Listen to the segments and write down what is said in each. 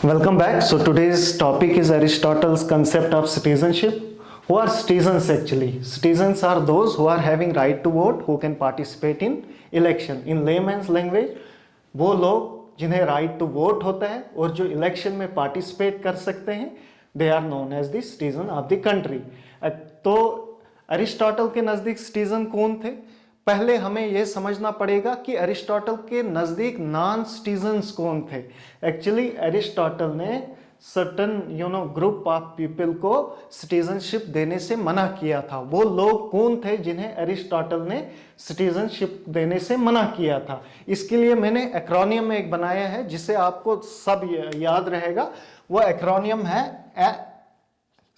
Welcome back. So today's topic is Aristotle's concept of citizenship. Who are citizens actually? Citizens are those who are having right to vote, who can participate in election. In layman's language, वो लोग जिन्हें right to vote होता है और जो election में participate कर सकते हैं, they are known as the citizen of the country. तो अरिस्टोटल के नज़दीक citizen कौन थे? पहले हमें यह समझना पड़ेगा कि अरिस्टोटल के नज़दीक नॉन सिटीजन्स कौन थे. एक्चुअली अरिस्टोटल ने सर्टन ग्रुप ऑफ पीपल को सिटीजनशिप देने से मना किया था. वो लोग कौन थे जिन्हें अरिस्टोटल ने सिटीजनशिप देने से मना किया था? इसके लिए मैंने एक्रोनियम एक बनाया है जिसे आपको सब याद रहेगा. वो एक्रोनियम है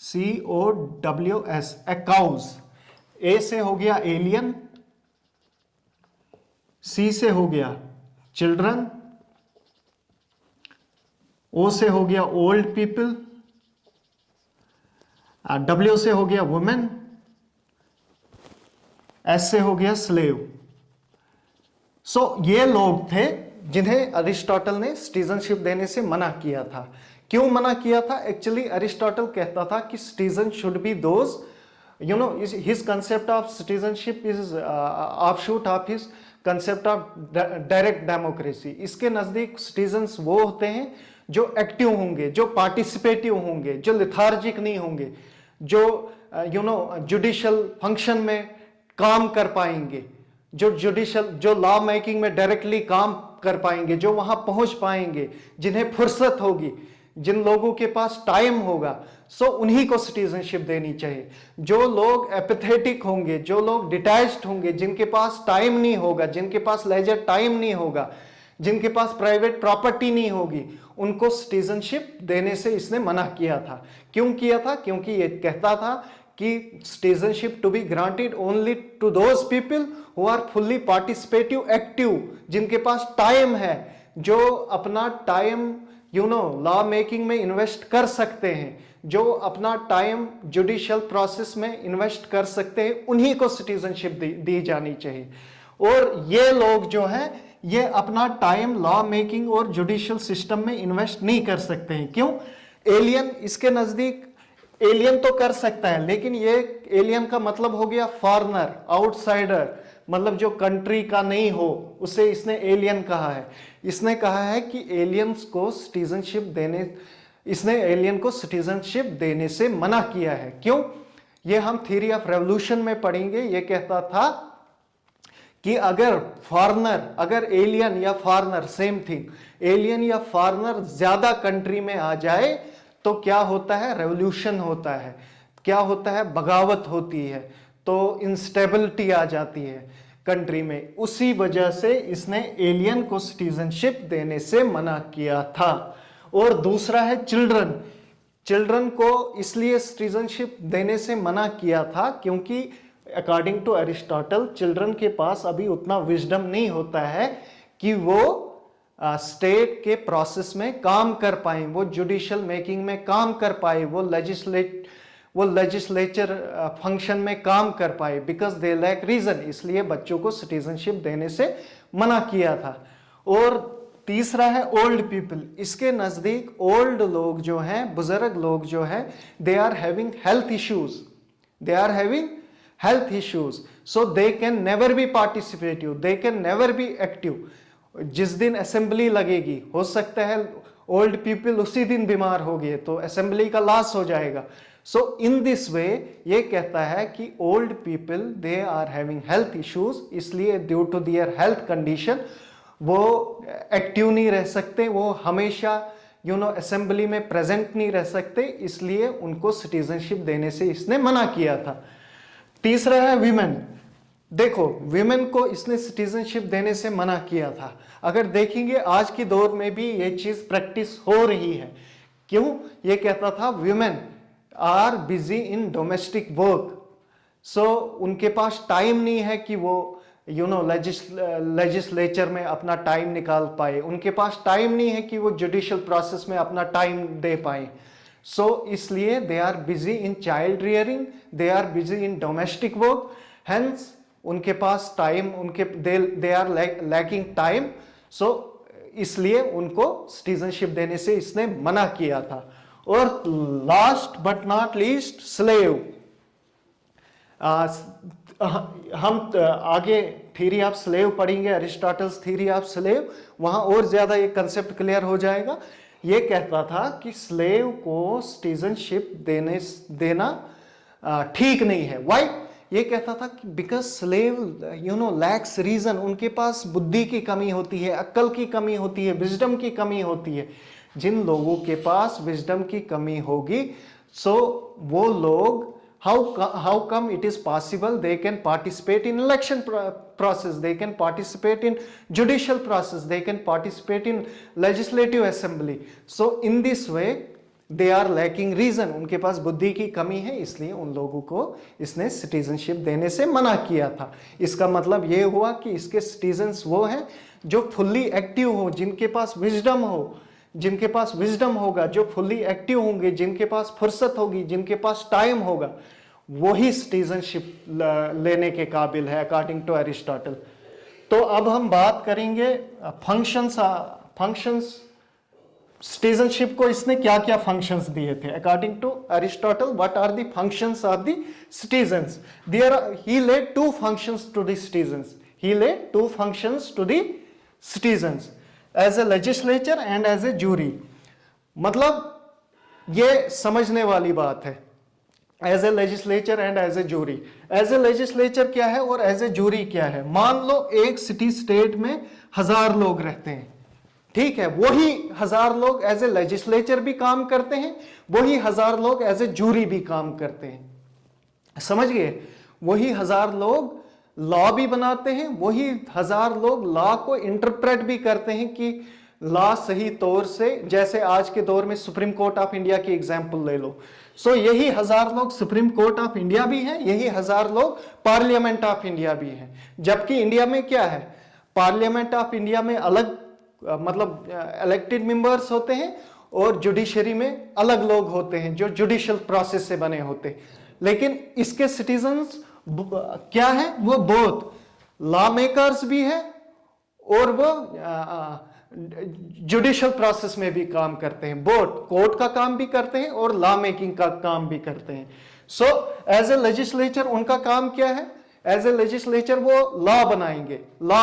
COWS, अकाउज. ए से हो गया एलियन, सी से हो गया चिल्ड्रन, ओ से हो गया ओल्ड पीपल, डब्ल्यू से हो गया वुमेन, एस से हो गया स्लेव. सो ये लोग थे जिन्हें अरिस्टोटल ने सिटीजनशिप देने से मना किया था. क्यों मना किया था? एक्चुअली अरिस्टोटल कहता था कि citizen should be those, his concept of citizenship is offshoot of his concept of direct democracy. इसके नज़दीक सिटीजन्स वो होते हैं जो एक्टिव होंगे, जो पार्टिसिपेटिव होंगे, जो लिथार्जिक नहीं होंगे, जो जुडिशल फंक्शन में काम कर पाएंगे, जो लॉ मेकिंग में डायरेक्टली काम कर पाएंगे, जो वहां पहुंच पाएंगे, जिन्हें फुर्सत होगी, जिन लोगों के पास टाइम होगा. सो उन्हीं को सिटीजनशिप देनी चाहिए. जो लोग एपैथेटिक होंगे, जो लोग डिटैच्ड होंगे, जिनके पास टाइम नहीं होगा, जिनके पास लेजर टाइम नहीं होगा, जिनके पास प्राइवेट प्रॉपर्टी नहीं होगी, उनको सिटीजनशिप देने से इसने मना किया था. क्यों किया था? क्योंकि ये कहता था कि citizenship to be granted only to those people who are fully participative active, जिनके पास टाइम है, जो अपना टाइम लॉ मेकिंग में इन्वेस्ट कर सकते हैं, जो अपना टाइम जुडिशियल प्रोसेस में इन्वेस्ट कर सकते हैं, उन्हीं को सिटीजनशिप दी जानी चाहिए. और ये लोग जो हैं ये अपना टाइम लॉ मेकिंग और जुडिशियल सिस्टम में इन्वेस्ट नहीं कर सकते हैं. क्यों? एलियन, इसके नजदीक एलियन तो कर सकता है, लेकिन ये एलियन का मतलब हो गया फॉरेनर, आउटसाइडर, मतलब जो कंट्री का नहीं हो, उसे इसने एलियन कहा है. इसने कहा है कि एलियंस को सिटीजनशिप देने से मना किया है. क्यों? ये हम थ्योरी ऑफ रेवोल्यूशन में पढ़ेंगे. ये कहता था कि अगर एलियन या फॉरेनर, सेम थिंग, एलियन या फॉरेनर ज्यादा कंट्री में आ जाए तो क्या होता है? रेवोल्यूशन होता है. क्या होता है? बगावत होती है, तो इंस्टेबिलिटी आ जाती है कंट्री में. उसी वजह से इसने एलियन को सिटीजनशिप देने से मना किया था. और दूसरा है चिल्ड्रन को इसलिए सिटीजनशिप देने से मना किया था क्योंकि अकॉर्डिंग टू अरिस्टोटल चिल्ड्रन के पास अभी उतना विजडम नहीं होता है कि वो स्टेट के प्रोसेस में काम कर पाए, वो जुडिशियल मेकिंग में काम कर पाए, वो लेजिस्लेचर फंक्शन में काम कर पाए, बिकॉज दे लैक रीजन. इसलिए बच्चों को सिटीजनशिप देने से मना किया था. और तीसरा है ओल्ड पीपल. इसके नजदीक ओल्ड लोग जो हैं, बुजुर्ग लोग जो हैं, they are having health issues, so they can never be participative, they can never be active. जिस दिन असेंबली लगेगी, हो सकता है ओल्ड पीपल उसी दिन बीमार हो गए तो असेंबली का लॉस हो जाएगा. सो इन दिस वे ये कहता है कि old people they are having health issues, इसलिए due to their health condition वो एक्टिव नहीं रह सकते, वो हमेशा असेंबली में प्रेजेंट नहीं रह सकते, इसलिए उनको सिटीजनशिप देने से इसने मना किया था. तीसरा है विमेन. देखो, विमेन को इसने सिटीजनशिप देने से मना किया था. अगर देखेंगे आज के दौर में भी ये चीज प्रैक्टिस हो रही है. क्यों? ये कहता था women are busy in domestic work, so उनके पास टाइम नहीं है कि वो लेजिस्लेचर में अपना टाइम निकाल पाए, उनके पास टाइम नहीं है कि वो जुडिशियल प्रोसेस में अपना टाइम दे पाए. सो इसलिए they are busy in child rearing, they are busy in domestic work, hence उनके पास time, they are lacking time. So इसलिए उनको सिटीजनशिप देने से इसने मना किया था। और last but not least slave. हम आगे थ्योरी ऑफ स्लेव पढ़ेंगे, अरिस्टोटल्स थ्योरी ऑफ स्लेव, वहां और ज्यादा ये कंसेप्ट क्लियर हो जाएगा। ये कहता था कि स्लेव को सिटीजनशिप देना ठीक नहीं है। व्हाई? ये कहता था कि बिकॉज स्लेव लैक्स रीजन, उनके पास बुद्धि की कमी होती है, अक्ल की कमी होती है, विजडम की कमी होती है। जिन लोगों के पास विजडम की कमी होगी, सो वो लोग how come it is possible they can participate in election process, they can participate in judicial process, they can participate in legislative assembly. So in this way they are lacking reason, उनके पास बुद्धि की कमी है, इसलिए उन लोगों को इसने सिटीजनशिप देने से मना किया था। इसका मतलब ये हुआ कि इसके सिटीजन्स वो हैं जो फुल्ली एक्टिव हो, जिनके पास विजडम हो, जिनके पास विजडम होगा, जो फुल्ली एक्टिव होंगे, जिनके पास फुर्सत होगी, जिनके पास टाइम होगा, वही सिटीजनशिप लेने के काबिल है अकॉर्डिंग टू एरिस्टोटल। तो अब हम बात करेंगे फंक्शंस। सिटीजनशिप को इसने क्या क्या फंक्शंस दिए थे according to Aristotle? What are the functions of the citizens? He laid two functions to the citizens, he laid two functions to the citizens as a legislature and as a jury. मतलब ये समझने वाली बात है, as a legislature and as a jury. As a legislature क्या है और as a jury क्या है? मान लो एक सिटी स्टेट में 1000 लोग रहते हैं, ठीक है, वही 1000 लोग एज ए लेजिस्लेचर भी काम करते हैं, वही 1000 लोग एज ए जूरी भी काम करते हैं। समझ गए? वही 1000 लोग लॉ भी बनाते हैं, वही 1000 लोग लॉ को इंटरप्रेट भी करते हैं कि लॉ सही तौर से, जैसे आज के दौर में सुप्रीम कोर्ट ऑफ इंडिया की एग्जांपल ले लो। सो यही 1000 लोग सुप्रीम कोर्ट ऑफ इंडिया भी हैं, यही 1000 लोग पार्लियामेंट ऑफ इंडिया भी हैं। जबकि इंडिया में क्या है, पार्लियामेंट ऑफ इंडिया में अलग मतलब इलेक्टेड मेंबर्स होते हैं और जुडिशरी में अलग लोग होते हैं जो जुडिशियल प्रोसेस से बने होते हैं। लेकिन इसके सिटीजन्स क्या है? वो बोथ लॉ मेकर्स भी है और वो जुडिशियल प्रोसेस में भी काम करते हैं, बोथ कोर्ट का काम भी करते हैं और लॉ मेकिंग का काम भी करते हैं। सो एज ए लेजिस्लेचर उनका काम क्या है? एज ए लेजिस्लेचर वो लॉ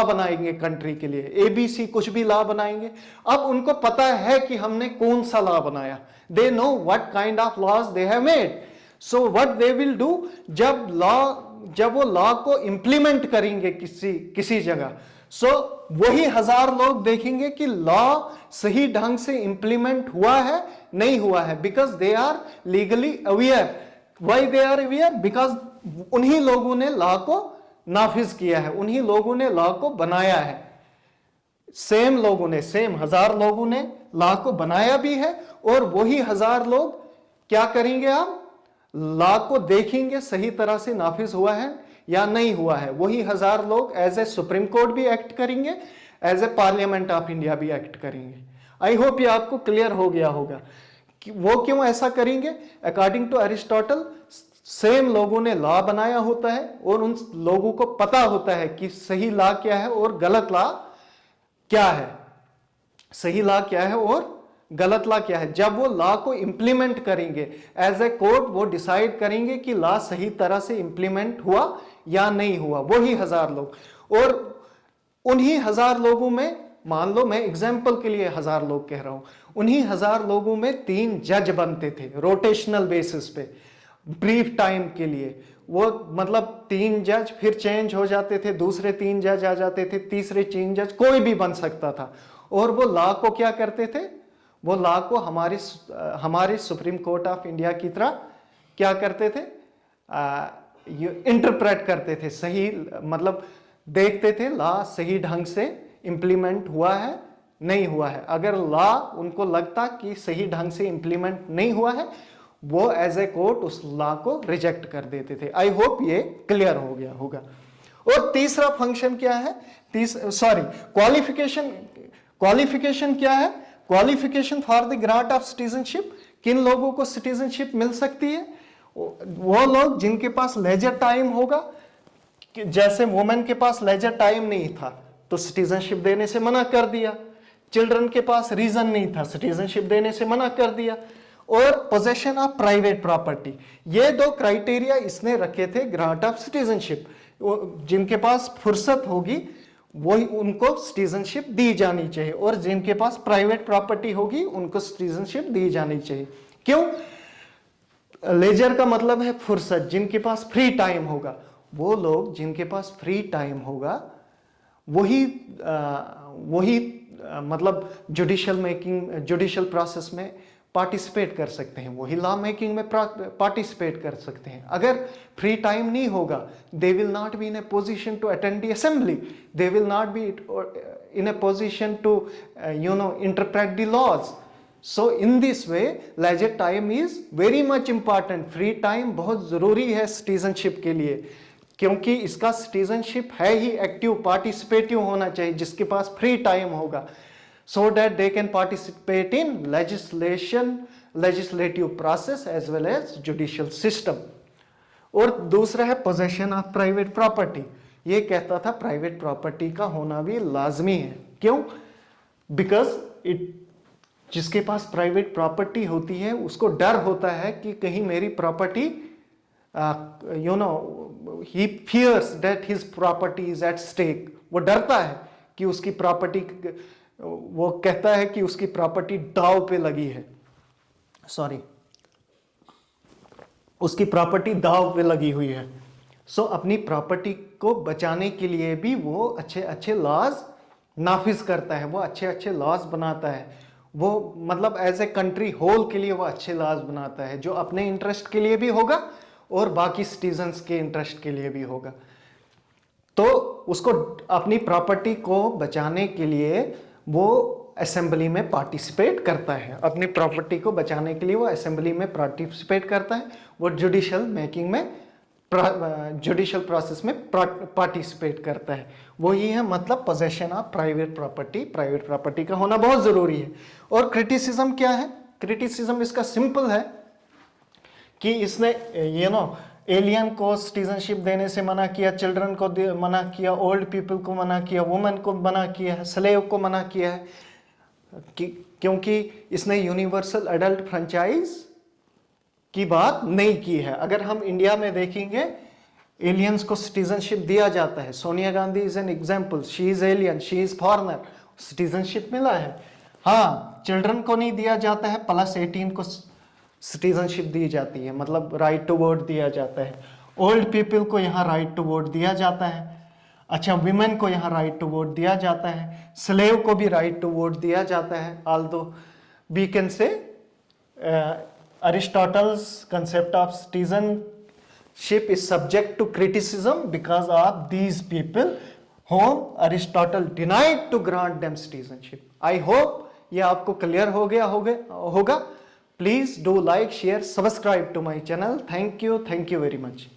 बनाएंगे कंट्री के लिए, एबीसी कुछ भी लॉ बनाएंगे। अब उनको पता है कि हमने कौन सा लॉ बनाया, they know what kind of laws they have made. So what they will do, जब वो लॉ को इंप्लीमेंट करेंगे किसी जगह, सो वही 1000 लोग देखेंगे कि लॉ सही ढंग से इंप्लीमेंट हुआ है नहीं हुआ है, because they are legally aware. Why they are aware? Because उन्हीं लोगों ने लॉ को नाफिज किया है, उन्हीं लोगों ने लॉ को बनाया है। सेम 1000 लोगों ने लॉ को बनाया भी है और वही 1000 लोग क्या करेंगे? आप लॉ को देखेंगे सही तरह से नाफिज हुआ है या नहीं हुआ है। वही 1000 लोग एज ए सुप्रीम कोर्ट भी एक्ट करेंगे, as a parliament of India भी एक्ट करेंगे। आई होप ये आपको क्लियर हो गया होगा कि वो क्यों ऐसा करेंगे। अकॉर्डिंग टू एरिस्टोटल सेम लोगों ने लॉ बनाया होता है और उन लोगों को पता होता है कि सही लॉ क्या है और गलत लॉ क्या है, सही लॉ क्या है और गलत लॉ क्या है। जब वो लॉ को इंप्लीमेंट करेंगे एज ए कोर्ट, वो डिसाइड करेंगे कि लॉ सही तरह से इंप्लीमेंट हुआ या नहीं हुआ, वही 1000 लोग। और उन्हीं 1000 लोगों में, मान लो मैं एग्जाम्पल के लिए 1000 लोग कह रहा हूं, उन्हीं 1000 लोगों में 3 जज बनते थे रोटेशनल बेसिस पे, ब्रीफ टाइम के लिए। वो मतलब 3 जज फिर चेंज हो जाते थे, दूसरे 3 जज आ जाते थे, तीसरे 3 जज, कोई भी बन सकता था। और वो लॉ को क्या करते थे? वो लॉ को हमारे सुप्रीम कोर्ट ऑफ इंडिया की तरह क्या करते थे? इंटरप्रेट करते थे, सही मतलब देखते थे लॉ सही ढंग से इंप्लीमेंट हुआ है नहीं हुआ है। अगर लॉ उनको लगता कि सही ढंग से इंप्लीमेंट नहीं हुआ है, वो एज ए कोर्ट उस लॉ को रिजेक्ट कर देते थे। आई होप ये क्लियर हो गया होगा। और तीसरा फंक्शन क्या है? क्वालिफिकेशन क्या है? Qualification for the grant of citizenship. किन लोगों को सिटीजनशिप मिल सकती है? वो लोग जिनके पास लेजर टाइम होगा। जैसे वुमेन के पास लेजर टाइम नहीं था तो सिटीजनशिप देने से मना कर दिया। चिल्ड्रन के पास रीजन नहीं था, सिटीजनशिप देने से मना कर दिया। और पोजेशन ऑफ प्राइवेट प्रॉपर्टी, ये दो क्राइटेरिया इसने रखे थे ग्रांट ऑफ सिटीजनशिप। जिनके पास फुर्सत होगी वही उनको सिटीजनशिप दी जानी चाहिए, और जिनके पास प्राइवेट प्रॉपर्टी होगी उनको सिटीजनशिप दी जानी चाहिए। क्यों? लेजर का मतलब है फुर्सत, जिनके पास फ्री टाइम होगा, वो लोग जिनके पास फ्री टाइम होगा वही मतलब जुडिशियल प्रोसेस में पार्टिसिपेट कर सकते हैं, वही लॉ मेकिंग में पार्टिसिपेट कर सकते हैं। अगर फ्री टाइम नहीं होगा, they will not be in a position to attend the assembly, they will not be in a position to interpret the laws. So in this way leisure time is very much important. Free time बहुत जरूरी है citizenship के लिए, क्योंकि इसका citizenship है ही active, participative होना चाहिए, जिसके पास फ्री टाइम होगा, so that they can participate in legislative process as well as judicial system। और दूसरा है possession of private property। ये कहता था प्राइवेट प्रॉपर्टी का होना भी लाजमी है। क्यों? बिकॉज जिसके पास प्राइवेट प्रॉपर्टी होती है उसको डर होता है कि कहीं मेरी property he fears that his property is at stake। वो डरता है कि उसकी प्रॉपर्टी, वो कहता है कि उसकी प्रॉपर्टी दांव पे लगी है, उसकी प्रॉपर्टी दांव पे लगी हुई है। सो अपनी प्रॉपर्टी को बचाने के लिए भी वो अच्छे अच्छे लॉज नाफिज करता है, वो अच्छे अच्छे लॉज बनाता है। वो मतलब एज ए कंट्री होल के लिए वो अच्छे लॉज बनाता है, जो अपने इंटरेस्ट के लिए भी होगा और बाकी सिटीजन्स के इंटरेस्ट के लिए भी होगा। तो उसको अपनी प्रॉपर्टी को बचाने के लिए वो असेंबली में पार्टिसिपेट करता है, अपनी प्रॉपर्टी को बचाने के लिए वो असेंबली में पार्टिसिपेट करता है, वो जुडिशियल मेकिंग में, जुडिशियल प्रोसेस में पार्टिसिपेट करता है। वो ही है मतलब possession of private property. Private property का होना बहुत जरूरी है। और क्रिटिसिज्म क्या है? क्रिटिसिज्म इसका सिंपल है कि इसने एलियन को सिटीजनशिप देने से मना किया, चिल्ड्रन को मना किया, ओल्ड पीपल को मना किया, वुमेन को मना किया है, स्लेव को मना किया है, क्योंकि इसने यूनिवर्सल एडल्ट फ्रेंचाइज की बात नहीं की है। अगर हम इंडिया में देखेंगे, एलियंस को सिटीजनशिप दिया जाता है। Sonia Gandhi is an example, she is alien, she is foreigner, citizenship मिला है। हाँ, चिल्ड्रन को नहीं दिया जाता है, +18 को सिटीजनशिप दी जाती है, मतलब राइट टू वोट दिया जाता है। ओल्ड पीपल को यहाँ राइट टू वोट दिया जाता है। अच्छा, विमेन को यहाँ राइट टू वोट दिया जाता है, स्लेव को भी राइट टू वोट दिया जाता है। Although we can say Aristotle's concept of citizenship is subject to criticism because of these people whom Aristotle denied to grant them citizenship। I hope ये आपको क्लियर हो गया होगा। Please do like, share, subscribe to my channel। Thank you very much।